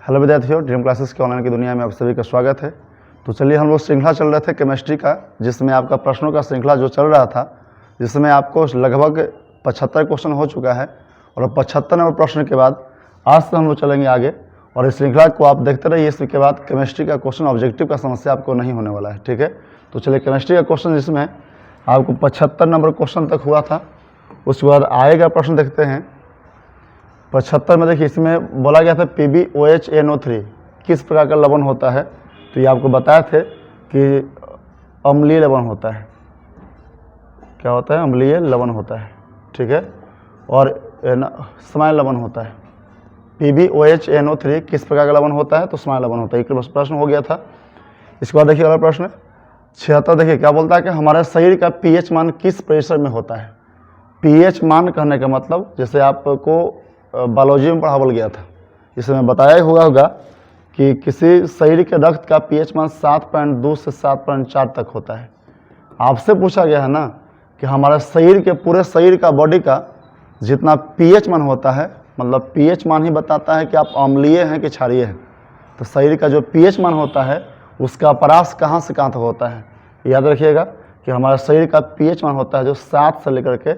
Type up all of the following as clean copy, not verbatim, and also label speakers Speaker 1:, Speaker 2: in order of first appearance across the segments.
Speaker 1: Hello विद्यार्थियों, dream classes के online की दुनिया में आप सभी का स्वागत है। तो चलिए, हम लोग श्रृंखला चल रहे थे केमिस्ट्री का, जिसमें आपका प्रश्नों का श्रृंखला जो चल रहा था, जिसमें आपको लगभग 75 क्वेश्चन हो चुका है और 75 नंबर प्रश्न के बाद आज से हम लोग चलेंगे आगे। और इस श्रृंखला को आप देखते रहिए, इसके बाद केमिस्ट्री का क्वेश्चन ऑब्जेक्टिव का समस्या आपको नहीं होने वाला है। ठीक है, तो चलिए केमिस्ट्री का क्वेश्चन जिसमें आपको 75 नंबर क्वेश्चन तक हुआ था, उसके बाद आएगा प्रश्न देखते हैं 75 में। देखिए, इसमें बोला गया था PbOHNO3 किस प्रकार का लवण होता है। तो ये आपको बताए थे कि अम्लीय लवण होता है। क्या होता है? अम्लीय लवण होता है। ठीक है, और समाय लवण होता है। PbOHNO3 किस प्रकार का लवण होता है? तो समाय लवण होता है। एक प्रश्न हो गया था। इसके बाद देखिए अगला प्रश्न 76। देखिए क्या बोलता है कि हमारे शरीर का pH मान किस प्रेशर में होता है। pH मान कहने का मतलब, जैसे आपको बायोलॉजी में पढ़ावल गया था, इसमें बताया होगा कि किसी शरीर के रक्त का pH मान 7.2 से 7.4 तक होता है। आपसे पूछा गया है ना कि हमारे शरीर के पूरे शरीर का बॉडी का जितना pH मान होता है, मतलब pH मान ही बताता है कि आप अम्लीय हैं कि क्षारीय हैं। तो शरीर का जो pH मान होता है उसका परास कहाँ से कहाँ तक होता है, याद रखिएगा कि हमारे शरीर का pH मान होता है जो 7 से लेकर के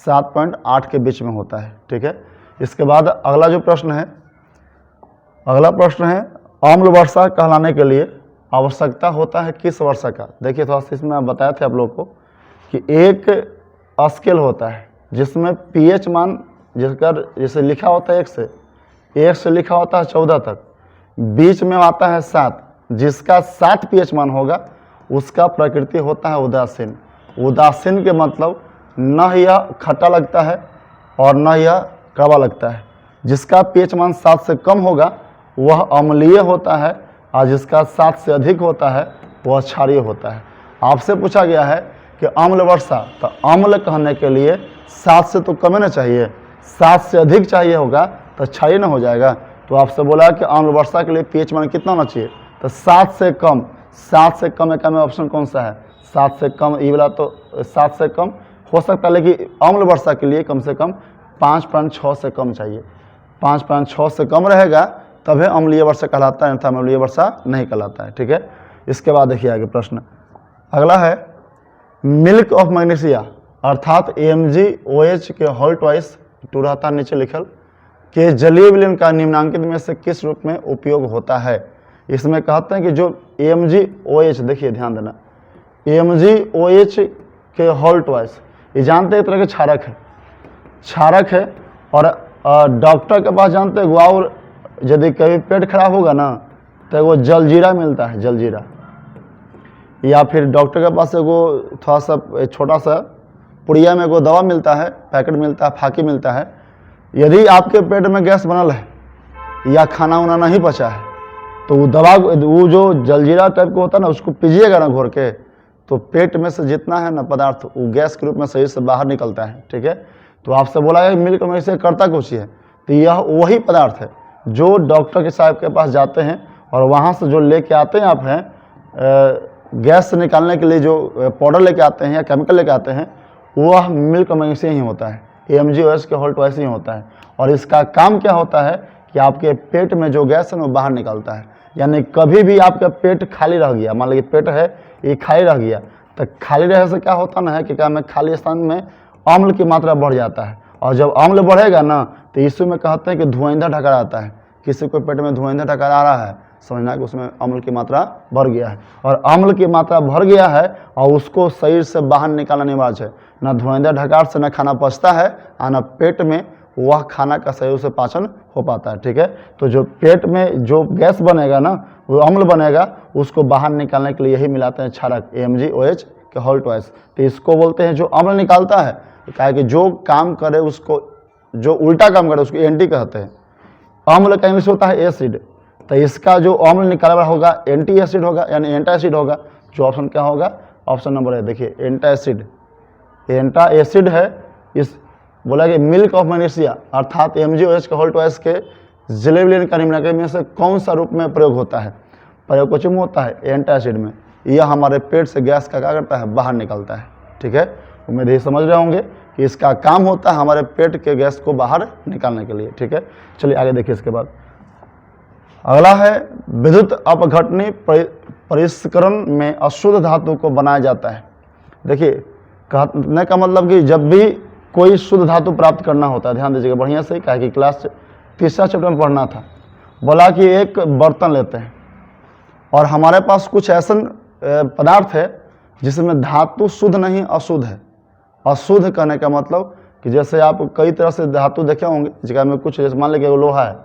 Speaker 1: 7.8 के बीच में होता है। ठीक है, इसके बाद अगला जो प्रश्न है, अगला प्रश्न है अम्ल वर्षा कहलाने के लिए आवश्यकता होता है किस वर्षा का। देखिए थोड़ा सा इसमें बताए थे आप लोग को कि एक स्केल होता है जिसमें pH मान जिसका जैसे लिखा होता है 1 से लिखा होता है 14 तक, बीच में आता है 7, जिसका 7 pH मान होगा उसका प्रकृति होता है उदासीन। उदासीन के मतलब न यह खट्टा लगता है और न यह कड़वा लगता है। जिसका pH मान 7 से कम होगा वह अम्लीय होता है, और जिसका 7 से अधिक होता है वह क्षारीय होता है। आपसे पूछा गया है कि अम्ल वर्षा, तो अम्ल कहने के लिए 7 से तो कम ना चाहिए, 7 से अधिक चाहिए होगा तो क्षारीय न हो जाएगा। तो आपसे बोला कि अम्ल वर्षा के लिए pH मान कितना होना चाहिए, तो 7 से कम। 7 से कम एक में ऑप्शन कौन सा है? 7 से कम, ये वाला तो 7 से कम हो सकता है, लेकिन अम्ल वर्षा के लिए कम से कम 5.6 से कम चाहिए। 5.6 से कम रहेगा तभी अम्लीय वर्षा कहलाता है, अन्यथा अम्लीय वर्षा नहीं कहलाता है। ठीक है, इसके बाद देखिए आगे प्रश्न अगला है मिल्क ऑफ मैग्नीशिया अर्थात AmGOH के होल ट्वाइस टू रहता नीचे लिखल के जलीय विलयन का निम्नांकित में से किस रूप में उपयोग होता है। इसमें कहते हैं कि जो AmGOH, देखिए ध्यान देना, AmGOH के होल ट्वाइस, ये जानते हैं एक तरह के क्षारक है, क्षारक है। और डॉक्टर के पास जानते हैं और यदि कभी पेट खराब होगा ना तो वो जलजीरा मिलता है, जलजीरा। या फिर डॉक्टर के पास एगो थोड़ा सा छोटा सा पुड़िया में एगो दवा मिलता है, पैकेट मिलता है, फाकी मिलता है। यदि आपके पेट में गैस बनल है या खाना वाना नहीं पचा है तो वो दवा, वो जो जलजीरा टाइप का होता है ना, उसको पीजिएगा ना घोर के, तो पेट में से जितना है ना पदार्थ वो गैस के रूप में शरीर से बाहर निकलता है। ठीक है, तो आपसे बोला गया मिल्क में से करता कुछ है, तो यह वही पदार्थ है जो डॉक्टर के साहब के पास जाते हैं और वहाँ से जो लेके आते हैं आप हैं गैस से निकालने के लिए जो पाउडर लेके आते हैं या केमिकल लेके आते हैं, वह मिल्क में से ही होता है। AmGOH के होल ट्वाइस ही होता है। और इसका काम क्या होता है कि आपके पेट में जो गैस है वो बाहर निकालता है। यानी कभी भी आपका पेट खाली रह गया, मान लीजिए पेट है ये खाली रह गया, तो खाली रहने से क्या होता ना है कि क्या में खाली स्थान में अम्ल की मात्रा बढ़ जाता है। और जब अम्ल बढ़ेगा ना तो इसी में कहते हैं कि धुआंधा ढकार आता है। किसी को पेट में धुआंधा ढकार आ रहा है, समझना कि उसमें अम्ल की मात्रा बढ़ गया है। और अम्ल की मात्रा बढ़ गया है और उसको शरीर से बाहर निकालना अनिवार्य है। ना धुआंधा ढकार से ना खाना पचता है और ना पेट में वह खाना का सही से पाचन हो पाता है। ठीक है, तो जो पेट में जो गैस बनेगा ना, वो अम्ल बनेगा, उसको बाहर निकालने के लिए यही मिलाते हैं क्षारक AmGOH के होल ट्वाइस। तो इसको बोलते हैं जो अम्ल निकालता है, कहा कि जो काम करे उसको, जो उल्टा काम करे उसको एंटी कहते हैं। अम्ल का इंग्लिश होता है एसिड, तो इसका जो अम्ल निकाला हुआ होगा एंटी एसिड होगा, यानी एंटा एसिड होगा। जो ऑप्शन क्या होगा? ऑप्शन नंबर है, देखिए एंटा एसिड। एंटा एसिड है। इस बोला कि मिल्क ऑफ मैग्नीशिया अर्थात AmGOH के होल ट्वाइस के जलीय विलयन का निम्नांकित में से कौन सा रूप में प्रयोग होता है? प्रयोग कुछ में होता है एंटा एसिड में। यह हमारे पेट से गैस का क्या करता है? बाहर निकलता है। ठीक है, उम्मीद ये समझ रहे होंगे कि इसका काम होता है हमारे पेट के गैस को बाहर निकालने के लिए। ठीक है, चलिए आगे देखिए। इसके बाद अगला है विद्युत अपघटनी परिष्करण में अशुद्ध धातु को बनाया जाता है। देखिए कहने का मतलब कि जब भी कोई शुद्ध धातु प्राप्त करना होता है, ध्यान दीजिएगा बढ़िया से, क्या कि क्लास तीसरा चैप्टर में पढ़ना था। बोला कि एक बर्तन लेते हैं और हमारे पास कुछ ऐसा पदार्थ है जिसमें धातु शुद्ध नहीं अशुद्ध है। अशुद्ध कहने का मतलब कि जैसे आप कई तरह से धातु देखे होंगे, जगह में कुछ जैसे मान लीजिए लोहा है,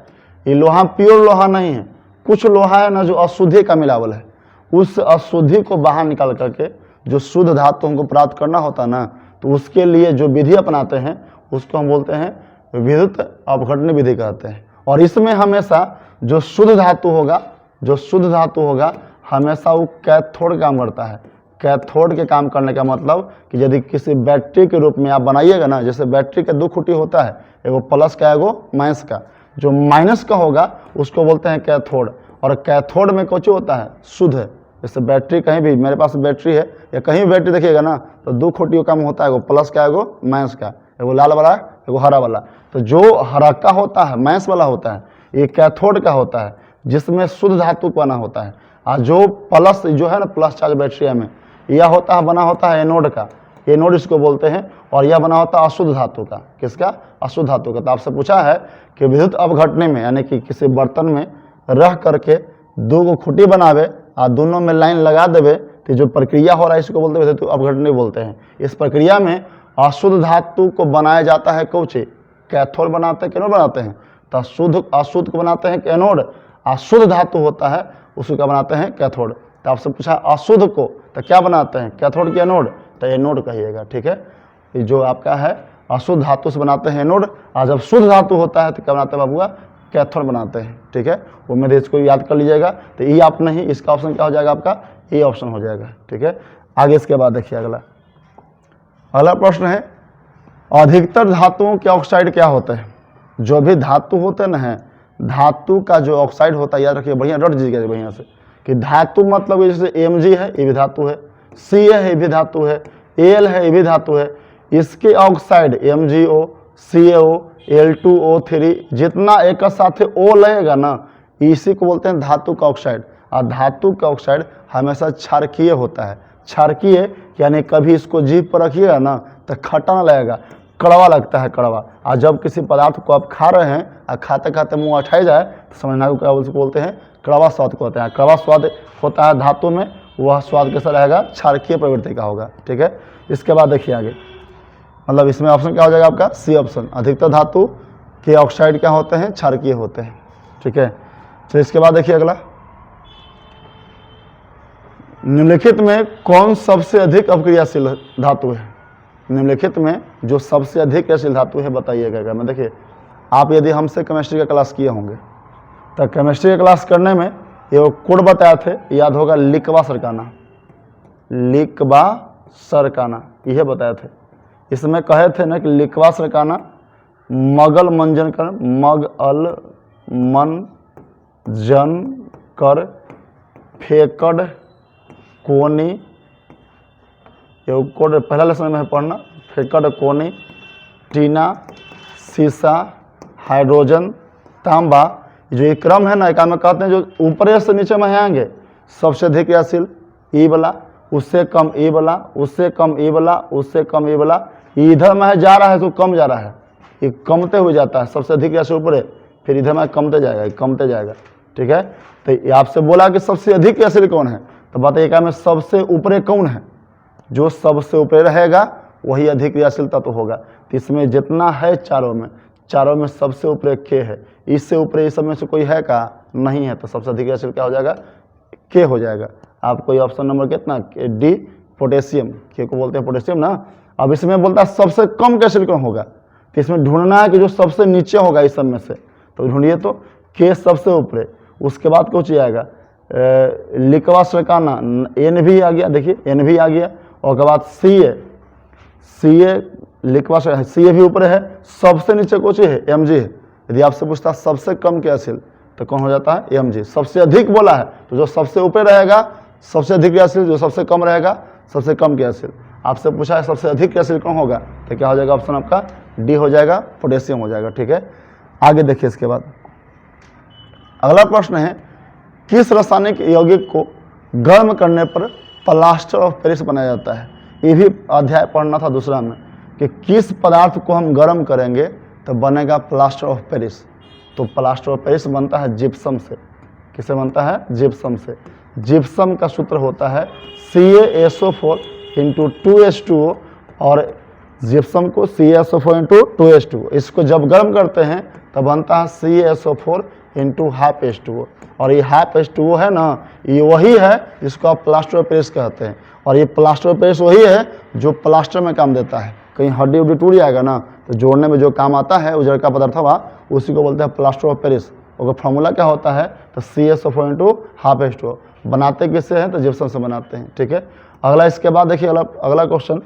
Speaker 1: ये लोहा प्योर लोहा नहीं है, कुछ लोहा है ना जो अशुद्धि का मिलावल है। उस अशुद्धि को बाहर निकाल करके जो शुद्ध धातु हमको प्राप्त करना होता है ना, तो उसके लिए जो विधि अपनाते हैं उसको हम बोलते हैं विद्युत अपघटनी विधि कहते हैं। और इसमें हमेशा जो शुद्ध धातु होगा हमेशा वो कैथोड काम करता है। कैथोड के काम करने का मतलब कि यदि किसी बैटरी के रूप में आप बनाइएगा ना, जैसे बैटरी के दो खुटी होता है, एगो प्लस का एगो माइनस का, जो माइनस का होगा उसको बोलते हैं कैथोड। और कैथोड में कुछ होता है शुद्ध है। जैसे बैटरी कहीं भी, मेरे पास बैटरी है या कहीं भी बैटरी देखिएगा ना, तो दो खुटियों का होता है, एगो प्लस का एगो माइनस का, एगो लाल वाला एगो हरा वाला। तो जो हरा का होता है माइनस वाला होता है, ये कैथोड का होता है जिसमें शुद्ध धातु बना होता है। और जो प्लस जो है ना, प्लस चार्ज बैटरी में, यह होता है बना होता है एनोड का, एनोड इसको बोलते हैं। और यह बना होता है अशुद्ध धातु का। किसका? अशुद्ध धातु का। तो आपसे पूछा है कि विद्युत अपघटनी में, यानी कि किसी बर्तन में रह करके दो को खुटी बनावे और दोनों में लाइन लगा देवे, तो जो प्रक्रिया हो रहा है इसको बोलते हैं विद्युत अपघटनी बोलते हैं। इस प्रक्रिया में अशुद्ध धातु को बनाया जाता है कौन सी? कैथोड बनाते हैं, कैनोड बनाते हैं। तो अशुद्ध को बनाते हैं कैनोड, अशुद्ध धातु होता है उसको क्या बनाते हैं? कैथोड। तो आपसे पूछा अशुद्ध को तो क्या बनाते हैं? कैथोड की एनोड, तो एनोड कहिएगा। ठीक है, ये जो आपका है अशुद्ध धातु से बनाते हैं एनोड, और जब शुद्ध धातु होता है तो क्या बनाते हैं बाबूआ? कैथोड बनाते हैं। ठीक है, वो मेरे इसको याद कर लीजिएगा। तो ये आप नहीं, इसका ऑप्शन क्या हो जाएगा आपका? ये ऑप्शन हो जाएगा। ठीक है, आगे इसके बाद देखिए अगला प्रश्न है, अधिकतर धातुओं के ऑक्साइड क्या होते हैं? जो भी धातु होते ना है, धातु का जो ऑक्साइड होता है, याद रखिए बढ़िया, रट दीजिएगा बढ़िया से, कि धातु मतलब जैसे Mg है ये भी धातु है, Ca है ये भी धातु है, Al है ये भी धातु है। इसके ऑक्साइड MgO, CaO, Al2O3 जितना एक साथ O लगेगा ना, इसी को बोलते हैं धातु का ऑक्साइड। और धातु का ऑक्साइड हमेशा क्षारकीय होता है। क्षारकीय यानी कभी इसको जीभ पर रखिएगा ना तो खट्टा ना लगेगा, कड़वा लगता है, कड़वा। और जब किसी पदार्थ को आप खा रहे हैं और खाते खाते मुंह अठाई जाए तो समझना को क्या बोलते हैं? कड़वा स्वाद को होते हैं। कड़वा स्वाद होता है धातु में, वह स्वाद कैसा रहेगा? क्षारकीय प्रवृत्ति का होगा। ठीक है, इसके बाद देखिए आगे, मतलब इसमें ऑप्शन क्या हो जाएगा आपका? C option. अधिकतर धातु के ऑक्साइड क्या होते हैं? क्षारकीय होते हैं। ठीक है, तो इसके बाद देखिए अगला, निम्नलिखित में कौन सबसे अधिक अपक्रियाशील धातु है? निम्नलिखित में जो सबसे अधिक क्रियाशील धातु है बताइएगा। मैं देखिए, आप यदि हमसे केमिस्ट्री का क्लास किए होंगे तो केमिस्ट्री का क्लास करने में ये कोड बताए थे, याद होगा, लिकवा सरकाना, लिकवा सरकाना, यह बताए थे। इसमें कहे थे ना कि लिकवा सरकाना मगल मंजन कर, मगल मन जन कर, फेकड़ कोनी, ये कोड पहला लेसन में है पढ़ना, फेकड़ कोनी, टीना, सीसा, हाइड्रोजन, तांबा। जो ये क्रम है ना, एक में कहते हैं जो ऊपर से नीचे में आएंगे सबसे अधिक क्रियाशील ई वाला, उससे कम ई वाला, उससे कम ई वाला, उससे कम ई वाला। इधर में जा रहा है तो कम जा रहा है, ये कमते हुए जाता है, सबसे अधिक क्रियाशील ऊपर है, फिर इधर में कमते जाएगा, कमते जाएगा। ठीक है, तो आपसे बोला कि सबसे अधिक क्रियाशील कौन है, तो बताइए में सबसे ऊपर कौन है? जो सबसे ऊपर रहेगा वही अधिक क्रियाशील तत्व होगा। तो इसमें जितना है चारों में सबसे ऊपर के है, इससे ऊपर इस सब में से कोई है का? नहीं है। तो सबसे अधिक क्रियाशील क्या हो जाएगा? के हो जाएगा। आपको ये ऑप्शन नंबर कितना? डी, पोटेशियम, के को बोलते हैं पोटेशियम ना। अब इसमें बोलता है सबसे कम क्रियाशील कौन होगा, तो इसमें ढूंढना है कि जो सबसे नीचे होगा इस सब में से, तो ढूंढिए। तो के सबसे ऊपर, उसके बाद कुछ आएगा लिकवा सरकाना, एन भी आ गया, देखिए एन भी आ गया, और उसके बाद सी ए लिकवा सी ए भी ऊपर है, सबसे नीचे कुछ है एम जी है। यदि आपसे पूछता सबसे कम क्रियाशील तो कौन हो जाता है? M G. सबसे अधिक बोला है तो जो सबसे ऊपर रहेगा सबसे अधिक क्रियाशील, जो सबसे कम रहेगा सबसे कम क्रियाशील। आपसे पूछा है सबसे अधिक क्रियाशील कौन होगा, तो क्या हो जाएगा? ऑप्शन आपका डी हो जाएगा, पोटेशियम हो जाएगा। ठीक है, आगे देखिए इसके बाद अगला प्रश्न है, किस रासायनिक यौगिक को गर्म करने पर प्लास्टर ऑफ पेरिस बनाया जाता है? ये भी अध्याय पढ़ना था दूसरा में, कि किस पदार्थ को हम गर्म करेंगे तो बनेगा प्लास्टर ऑफ पेरिस। तो प्लास्टर ऑफ पेरिस बनता है जिप्सम से। किससे बनता है? जिप्सम से। जिप्सम का सूत्र होता है CaSO4 × 2H2O, और जिप्सम को CaSO4 × 2H2O। इसको जब गर्म करते हैं तो बनता है CaSO4 × ½ H2O, और ये ½ H2O है ना, ये वही है जिसको आप प्लास्टर ऑफ पेरिस कहते हैं। और ये प्लास्टर ऑफ पेरिस वही है जो प्लास्टर में काम देता है। कहीं हड्डी उड्डी टूट जाएगा ना, तो जोड़ने में जो काम आता है उजर का पदार्थ हुआ, उसी को बोलते हैं प्लास्टर ऑफ पेरिस। और फॉर्मूला क्या होता है? तो CaSO4 × ½ H2O। बनाते किससे हैं? तो जिप्सम से बनाते हैं। ठीक है, अगला इसके बाद देखिए अगला क्वेश्चन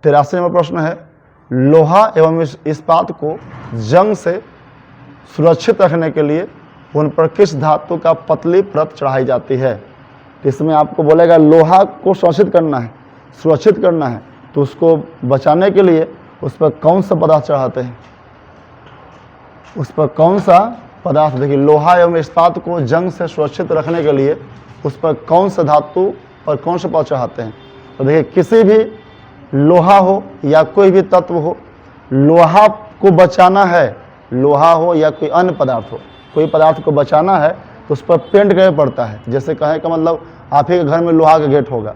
Speaker 1: 83 नंबर प्रश्न है, लोहा एवं इस्पात को जंग से सुरक्षित रखने के लिए उन पर किस धातु का पतली परत चढ़ाई जाती है? तो इसमें आपको बोलेगा लोहा को सुरक्षित करना है, सुरक्षित करना है, तो उसको बचाने के लिए उस पर कौन सा पदार्थ चढ़ाते हैं? उस पर कौन सा पदार्थ? देखिए, लोहा एवं इस्पात को जंग से सुरक्षित रखने के लिए उस पर कौन सा धातु और कौन सा पदार्थ चढ़ाते हैं? तो देखिए, किसी भी लोहा हो या कोई भी तत्व हो, लोहा को बचाना है, लोहा हो या कोई अन्य पदार्थ हो, कोई पदार्थ को बचाना है तो उस पर पेंट करना पड़ता है। जैसे कहें का मतलब आप ही के घर में लोहा का गेट होगा,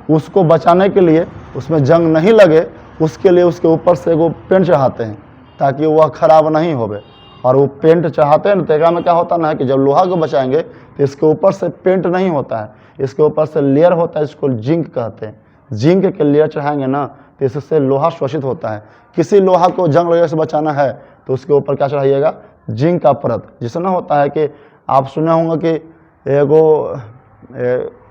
Speaker 1: उसको बचाने के लिए, उसमें जंग नहीं लगे, उसके लिए उसके ऊपर से वो पेंट चढ़ाते हैं ताकि वह खराब नहीं होवे। और वो पेंट चढ़ाते हैं ना, तेगा में क्या होता ना है कि जब लोहा को बचाएंगे तो इसके ऊपर से पेंट नहीं होता है, इसके ऊपर से लेयर होता है, इसको जिंक कहते हैं। जिंक के लेयर चढ़ाएंगे ना तो इससे लोहा सुरक्षित होता है। किसी लोहा को जंग लगने से बचाना है तो उसके ऊपर क्या चढ़ाइएगा? जिंक का परत। जिससे ना होता है कि आप सुने होंगे कि एगो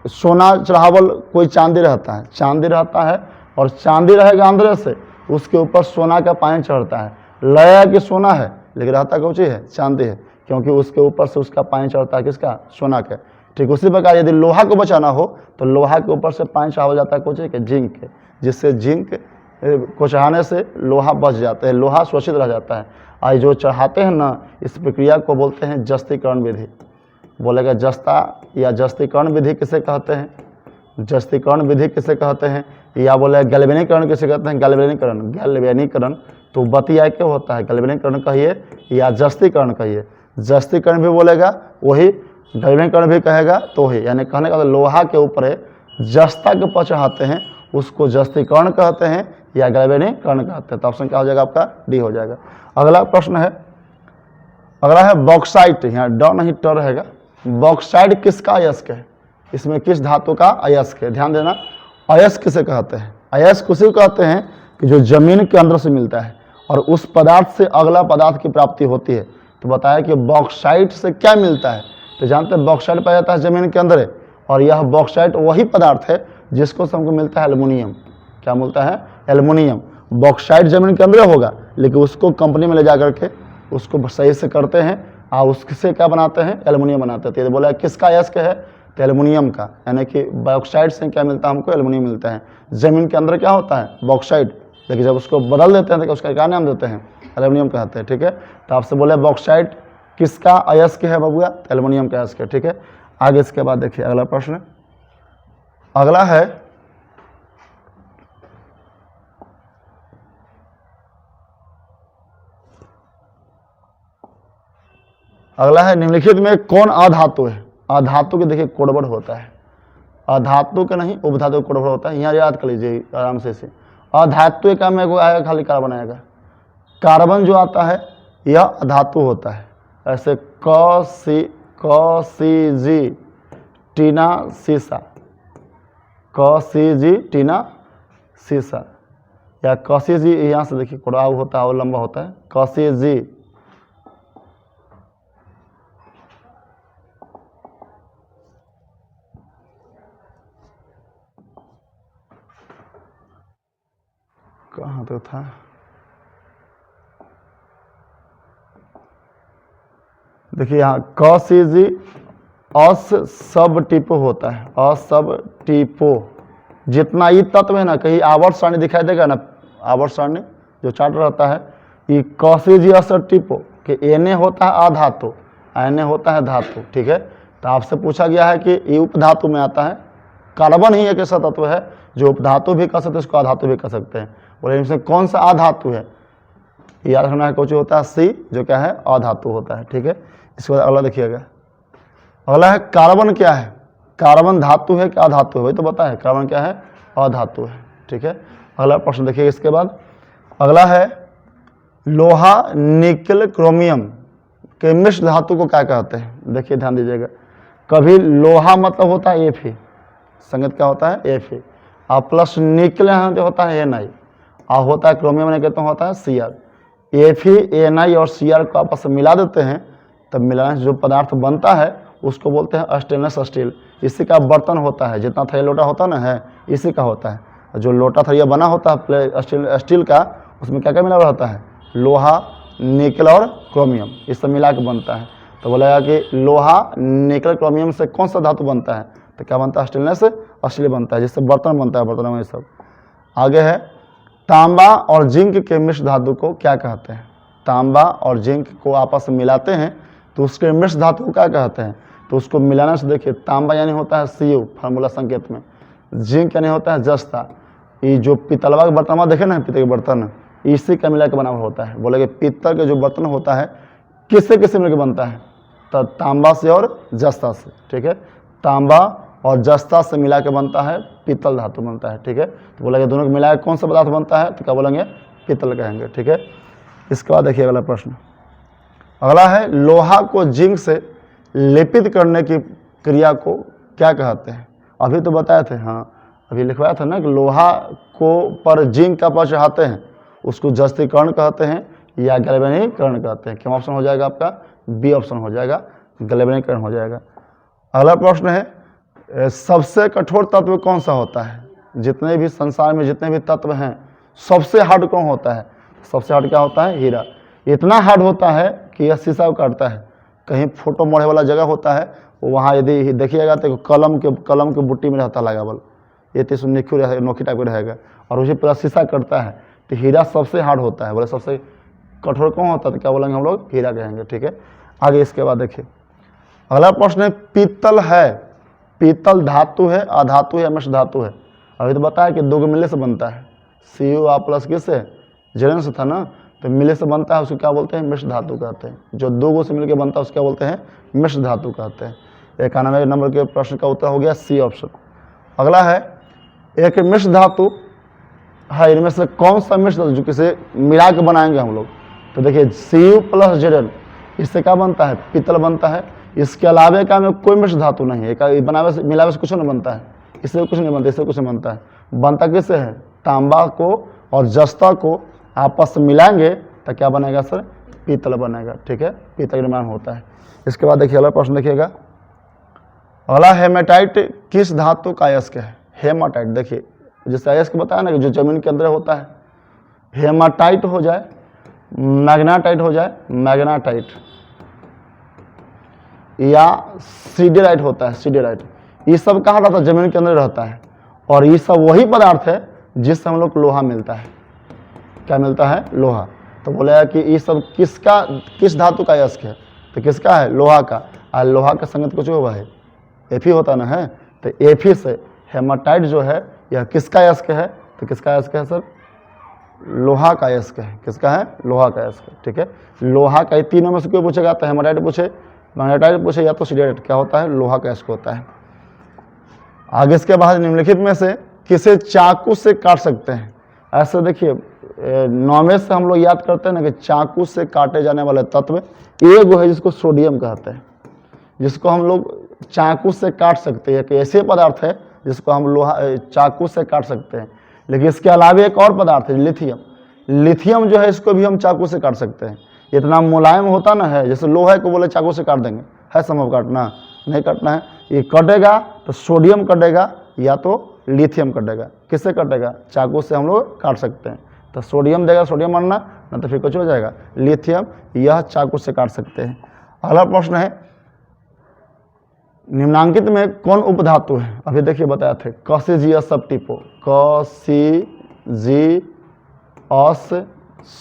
Speaker 1: सोना चढ़ावल कोई चांदी रहता है, चांदी रहता है और चांदी रहेगा अंदर से, उसके ऊपर सोना का पानी चढ़ता है, लया कि सोना है लेकिन रहता कौन चीज़ है? चांदी है, क्योंकि उसके ऊपर से उसका पानी चढ़ता है किसका? सोना का। ठीक उसी प्रकार यदि लोहा को बचाना हो तो लोहा के ऊपर से पानी चढ़ाया जाता है कौन चीज़ के? जिंक के, जिससे जिंक को चढ़ाने से लोहा बच जाता है, लोहा सुरक्षित रह जाता है। और जो चढ़ाते हैं ना, इस प्रक्रिया को बोलते हैं जस्तीकरण विधि। बोलेगा जस्ता या जस्तीकरण विधि किसे कहते हैं? जस्तीकरण विधि किसे कहते हैं? या बोले गैल्वेनीकरण किसे कहते हैं? गैल्वेनीकरण, गैल्वेनीकरण तो बतिया के होता है, गैल्वेनीकरण कहिए या जस्तीकरण कहिए। जस्तीकरण भी बोलेगा वही, गैल्वेनीकरण भी कहेगा तो वही। यानी कहने का लोहा के ऊपर जस्ता के पर चढ़ाते हैं, उसको जस्तीकरण कहते हैं या गैल्वेनीकरण कहते हैं। तो ऑप्शन क्या हो जाएगा आपका? डी हो जाएगा। अगला प्रश्न है, अगला है बॉक्साइट। यहाँ ड नहीं ट रहेगा। बॉक्साइट किसका अयस्क है? इसमें किस धातु का अयस्क है? ध्यान देना, अयस्क किसे कहते हैं? अयस्क उसे कहते हैं कि जो जमीन के अंदर से मिलता है और उस पदार्थ से अगला पदार्थ की प्राप्ति होती है। तो बताया कि बॉक्साइट से क्या मिलता है? तो जानते हैं बॉक्साइट पाया जाता है जमीन के अंदर है, और यह बॉक्साइट वही पदार्थ है जिसको हमको मिलता है एल्युमिनियम। क्या मिलता है? एल्युमिनियम। बॉक्साइट जमीन के अंदर होगा, लेकिन उसको कंपनी में ले जा करके उसको सही से करते हैं और उससे क्या बनाते हैं? एल्युमिनियम बनाते हैं। तो ये बोला किसका अयस्क है? तो एल्युमिनियम का। यानी कि बॉक्साइट से क्या मिलता है हमको? एल्युमिनियम मिलता है। जमीन के अंदर क्या होता है? बॉक्साइट, लेकिन जब उसको बदल देते हैं तो उसका क्या नाम देते हैं? एल्युमिनियम कहते हैं। ठीक है, तो आपसे बोले बॉक्साइट किसका अयस्क है बबुआ? एल्युमिनियम का अयस्क है। ठीक है, आगे इसके बाद देखिए अगला प्रश्न। अगला है निम्नलिखित में कौन अधातु है? अधातु के देखिए कोडवर्ड होता है, अधातु का नहीं उपधातु कोडवर्ड होता है। यहाँ याद कर लीजिए आराम से इसे। अधातु का में आएगा खाली कार्बन आएगा। कार्बन जो आता है यह अधातु होता है। ऐसे क सी जी टीना सीसा, क सी जी टीना सीसा, या क सी जी यहाँ से देखिए कोड़ाव होता है और लंबा होता है। क सी जी कहाँ तो था? देखिए यहाँ क सी जी अस सब टिपो होता है, असब टिपो। जितना ये तत्व है ना, कहीं आवर्त सारणी दिखाई देगा ना, आवर्त सारणी जो चार्ट रहता है, ये क सी जी अस टिपो के एने होता है अधातु Na होता है धातु, ठीक है। तो आपसे पूछा गया है कि ये उपधातु में आता है, कार्बन ही एक ऐसा तत्व है जो उपधातु भी कह सकते हैं, उसको अधातु भी कह सकते हैं। बोले इसमें कौन सा अधातु है, याद रखना है कुछ होता है सी, जो क्या है अधातु होता है, ठीक है। इसके बाद अगला देखिएगा, अगला है कार्बन क्या है, कार्बन धातु है क्या अधातु है, वही तो पता है, कार्बन क्या है अधातु है, ठीक है। अगला प्रश्न देखिए इसके बाद, अगला है लोहा निकल क्रोमियम के मिश्र धातु को क्या कहते हैं। देखिए ध्यान दीजिएगा, कभी लोहा मतलब होता है Fe, संगत क्या होता है Fe, और प्लस निकल यहाँ जो होता है Na, और होता है क्रोमियम ने कहते हैं होता है Cr। Fe, Na और Cr को आपस में मिला देते हैं, तब मिलाने से जो पदार्थ बनता है उसको बोलते हैं स्टेनलेस स्टील। इसी का बर्तन होता है, जितना थैला लोटा होता है ना है इसी का होता है। जो लोटा थैला बना होता है स्टील का, उसमें क्या क्या मिला हुआ होता है, लोहा निकल और क्रोमियम, इस सब मिला के बनता है। तो बोलेगा कि लोहा निकल क्रोमियम से कौन सा धातु बनता है, तो क्या बनता है स्टेनलेस स्टील बनता है, जिससे बर्तन बनता है, बर्तनों में सब। आगे है तांबा और जिंक के मिश्र धातु को क्या कहते हैं। तांबा और जिंक को आपस में मिलाते हैं तो उसके मिश्र धातु को क्या कहते हैं, तो उसको मिलाने से देखिए, तांबा यानी होता है Cu फार्मूला संकेत में, जिंक यानी होता है जस्ता। ये जो पीतलवा के बर्तन देखे ना, पीतल के बर्तन इसी का मिला के बना हुआ होता है। बोले कि पीतल के जो बर्तन होता है किससे किससे मिलकर बनता है, तो तांबा से और जस्ता से, ठीक है। तांबा और जस्ता से मिला के बनता है पीतल धातु बनता है, ठीक है। तो बोलेंगे दोनों को मिला के कौन सा पदार्थ बनता है, तो क्या बोलेंगे पीतल कहेंगे, ठीक है। इसके बाद देखिए अगला प्रश्न, अगला है लोहा को जिंक से लेपित करने की क्रिया को क्या कहते हैं। अभी तो बताए थे, हाँ अभी लिखवाया था ना कि लोहा को पर जिंक का पर चढ़ाते हैं उसको जस्तीकरण कहते हैं या गैल्वेनीकरण कहते हैं। क्या ऑप्शन हो जाएगा आपका, बी ऑप्शन हो जाएगा, गैल्वेनीकरण हो जाएगा। अगला प्रश्न है सबसे कठोर तत्व कौन सा होता है। जितने भी संसार में जितने भी तत्व हैं सबसे हार्ड कौन होता है, सबसे हार्ड क्या होता है, हीरा। इतना हार्ड होता है कि यह शीशा को काटता है। कहीं फोटो मोड़े वाला जगह होता है, वहाँ यदि देखिएगा तो कलम के बुट्टी में रहता लगा बल, ये तो निखुर नोखी टाइप का रहेगा, और उसे पूरा शीशा करता है। तो हीरा सबसे हार्ड होता है। बोले सबसे कठोर कौन होता है, तो क्या बोलेंगे हम लोग, हीरा कहेंगे, ठीक है। आगे इसके बाद देखिए अगला प्रश्न है पीतल है, पीतल धातु है अधातु है या मिश्र धातु है। अभी तो बताया कि दो मिलने से बनता है, Cu प्लस किससे, जलन से था ना, तो मिले से बनता है, उसको क्या बोलते हैं, मिश्र धातु कहते हैं। जो दो गो से मिलकर बनता है उसको क्या बोलते हैं, मिश्र धातु कहते हैं। 91 नंबर के प्रश्न का उत्तर हो गया सी ऑप्शन। अगला है एक मिश्र धातु है, इनमें से कौन सा मिश्र धातु जो किसे मिला के बनाएंगे हम लोग, तो देखिए Cu प्लस Zn, इससे क्या बनता है, पीतल बनता है। इसके अलावे का में कोई मिश्र धातु नहीं है, बनावे से मिलावे से कुछ नहीं बनता है, इससे कुछ नहीं बनता, इससे कुछ नहीं बनता है। बनता किससे है, तांबा को और जस्ता को आपस में मिलाएंगे तो क्या बनेगा सर, पीतल बनेगा, ठीक है, पीतल का निर्माण होता है। इसके बाद देखिए अगला प्रश्न देखिएगा, अगला हेमाटाइट किस धातु का अयस्क है। हेमाटाइट देखिए जैसे अयस्क बताया ना कि जो जमीन के अंदर होता है, हेमाटाइट हो जाए, मैग्नेटाइट हो जाए, मैग्नेटाइट या सीडेराइट होता है, सीडेराइट, ये सब कहाँ रहता है, जमीन के अंदर रहता है। और ये सब वही पदार्थ है जिससे हम लोग को लोहा मिलता है। क्या मिलता है, लोहा। तो बोलेगा कि ये सब किस धातु का अयस्क है, तो किसका है, लोहा का। और लोहा का संगत कुछ हुआ है, Fe होता ना है, तो Fe से हेमाटाइट जो है यह किसका अयस्क है, तो किसका अयस्क है सर, लोहा का अयस्क है। किसका है, लोहा का अयस्क है, ठीक है। लोहा का, तीनों में से क्यों पूछेगा, तो हेमाटाइट पूछे, मैग्नेटाइट पूछे या तो सीडेराइट, क्या होता है, लोहा का अयस्क होता है। आगे इसके बाद निम्नलिखित में से किसे चाकू से काट सकते हैं। ऐसे देखिए नॉमेज से हम लोग याद करते हैं ना कि चाकू से काटे जाने वाले तत्व एक है जिसको सोडियम कहते हैं, जिसको हम लोग चाकू से काट सकते हैं। कि ऐसे पदार्थ है जिसको हम लोहा चाकू से काट सकते हैं। लेकिन इसके अलावा एक और पदार्थ है लिथियम, लिथियम जो है इसको भी हम चाकू से काट सकते हैं। इतना मुलायम होता ना है, जैसे लोहा को बोले चाकू से काट देंगे, है संभव काटना, नहीं काटना है। ये कटेगा तो सोडियम कटेगा या तो लिथियम कटेगा। किससे कटेगा, चाकू से हम लोग काट सकते हैं। तो सोडियम देगा, सोडियम मारना, ना तो फिर कुछ हो जाएगा लिथियम, यह चाकू से काट सकते हैं। अगला प्रश्न है निम्नांकित में कौन उपधातु है। अभी देखिए बताया थे कॉसिजियस सब टिपो, कॉसिजियस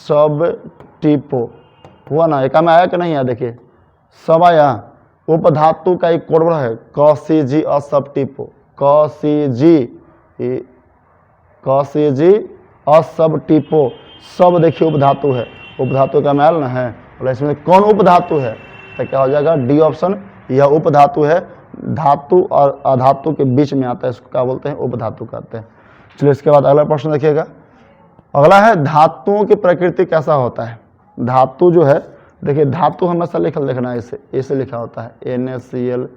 Speaker 1: सब टिपो हुआ ना, एक में आया कि नहीं आया, देखिए सब आया। उपधातु का एक कोड है कॉसीजी असबटिपो, कॉसीजी असबटिपो, सब देखिए उपधातु है। उपधातु का मैल ना है, बोले इसमें कौन उपधातु है, तो क्या हो जाएगा डी ऑप्शन। यह उपधातु है, धातु और अधातु के बीच में आता है, इसको क्या बोलते हैं उपधातु कहते हैं। चलिए इसके बाद अगला प्रश्न देखिएगा। अगला है धातुओं की प्रकृति कैसा होता है। धातु जो है, देखिए धातु हमेशा लिखना है, ऐसे लिखा होता है NaCl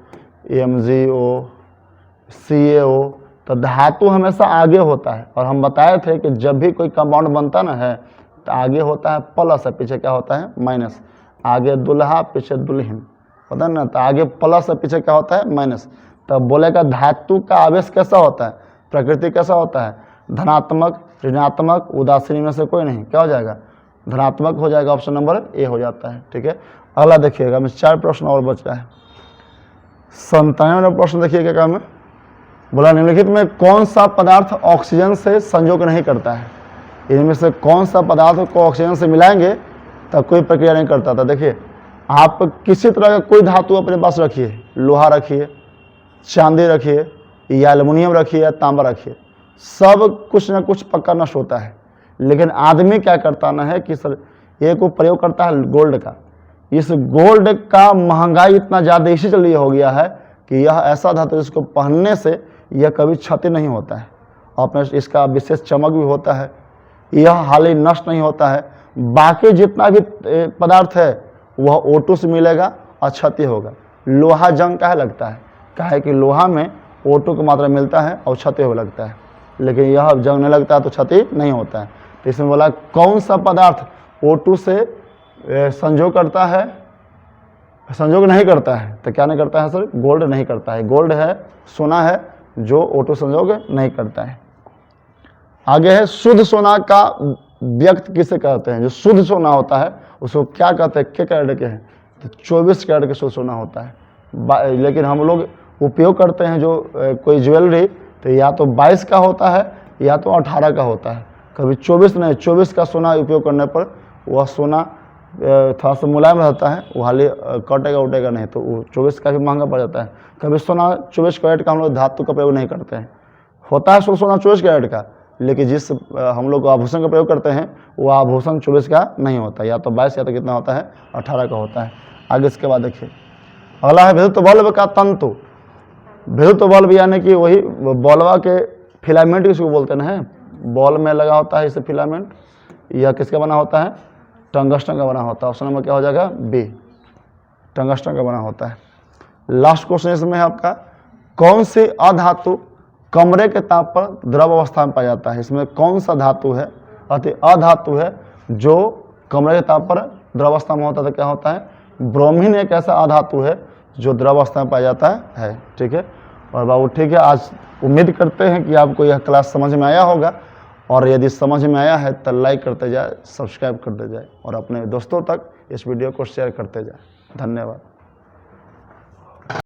Speaker 1: MgO CaO, तो धातु हमेशा आगे होता है। और हम बताए थे कि जब भी कोई कंपाउंड बनता ना है तो आगे होता है प्लस है, पीछे क्या होता है माइनस। आगे दुल्हा पीछे दुल्हन, पता ना, तो आगे प्लस है पीछे क्या होता है माइनस। तब बोलेगा धातु का आवेश कैसा होता है, प्रकृति कैसा होता है, धनात्मक ऋणात्मक उदासीन में से कोई नहीं, क्या हो जाएगा धनात्मक हो जाएगा, ऑप्शन नंबर ए हो जाता है। ठीक है, अगला देखिएगा, में 4 प्रश्न और बच रहा है। 97वां प्रश्न देखिएगा क्या में बोला, निम्नलिखित में कौन सा पदार्थ ऑक्सीजन से संयोग नहीं करता है। इनमें से कौन सा पदार्थ को ऑक्सीजन से मिलाएंगे तब कोई प्रक्रिया नहीं करता था। देखिए आप किसी तरह का कोई धातु अपने पास रखिए, लोहा रखिए, चांदी रखिए, या एल्युमिनियम रखिए या तांबा रखिए, सब कुछ ना कुछ पक्का नष्ट होता है। लेकिन आदमी क्या करता ना है कि सर एक को प्रयोग करता है गोल्ड का। इस गोल्ड का महंगाई इतना ज़्यादा इसी चलिए हो गया है कि यह ऐसा धातु जिसको पहनने से यह कभी क्षति नहीं होता है, और इसका विशेष चमक भी होता है, यह हाल ही नष्ट नहीं होता है। बाकी जितना भी पदार्थ है वह O2 से मिलेगा और क्षति होगा। लोहा जंग काहे लगता है, काहे कि लोहा में O2 की मात्रा मिलता है और क्षति होने लगता है, लेकिन यह जंग नहीं लगता है तो क्षति नहीं होता है। तो इसमें बोला कौन सा पदार्थ O2 से संयोग करता है, संयोग नहीं करता है, तो क्या नहीं करता है सर, गोल्ड नहीं करता है। गोल्ड है, सोना है जो O2 संयोग नहीं करता है। आगे है शुद्ध सोना का व्यक्त किसे कहते हैं। जो शुद्ध सोना होता है उसको क्या कहते हैं, क्या कैरेट के हैं, तो 24 कैरेट के शुद्ध सोना होता है। लेकिन हम लोग उपयोग करते हैं जो कोई ज्वेलरी, तो या तो 22 का होता है या तो 18 का होता है, कभी 24 नहीं। 24 का सोना उपयोग करने पर वह सोना थोड़ा सा मुलायम रहता है, वो हाली कटेगा उटेगा नहीं, तो वो 24 का भी महंगा पड़ जाता है। कभी सोना 24 कैरेट का हम लोग धातु का प्रयोग नहीं करते हैं, होता है सोना 24 कैरेट का, लेकिन जिस हम लोग आभूषण का प्रयोग करते हैं वो आभूषण 24 का नहीं होता, या तो 22 या तो कितना होता है 18 का होता है। आगे इसके बाद देखिए अगला है विद्युत बल्ब का तंतु। विद्युत बल्ब यानी कि वही बल्बा के फिलामेंट किसको बोलते हैं, बॉल में लगा होता है इसे फिलामेंट, यह किसका बना होता है, टंगस्टन का बना होता है। ऑप्शन नंबर क्या हो जाएगा बी, टंगस्टन का बना होता है। लास्ट क्वेश्चन इसमें है आपका, कौन सी अधातु कमरे के ताप पर द्रव अवस्था में पाया जाता है। इसमें कौन सा धातु है, अधातु है जो कमरे के ताप पर द्रव अवस्था में होता है, तो क्या होता है ब्रोमीन एक ऐसा अधातु है जो द्रव अवस्था में पाया जाता है। ठीक है, और बाबू ठीक है, आज उम्मीद करते हैं कि आपको यह क्लास समझ में आया होगा, और यदि समझ में आया है तो लाइक करते जाए, सब्सक्राइब करते जाए और अपने दोस्तों तक इस वीडियो को शेयर करते जाए। धन्यवाद।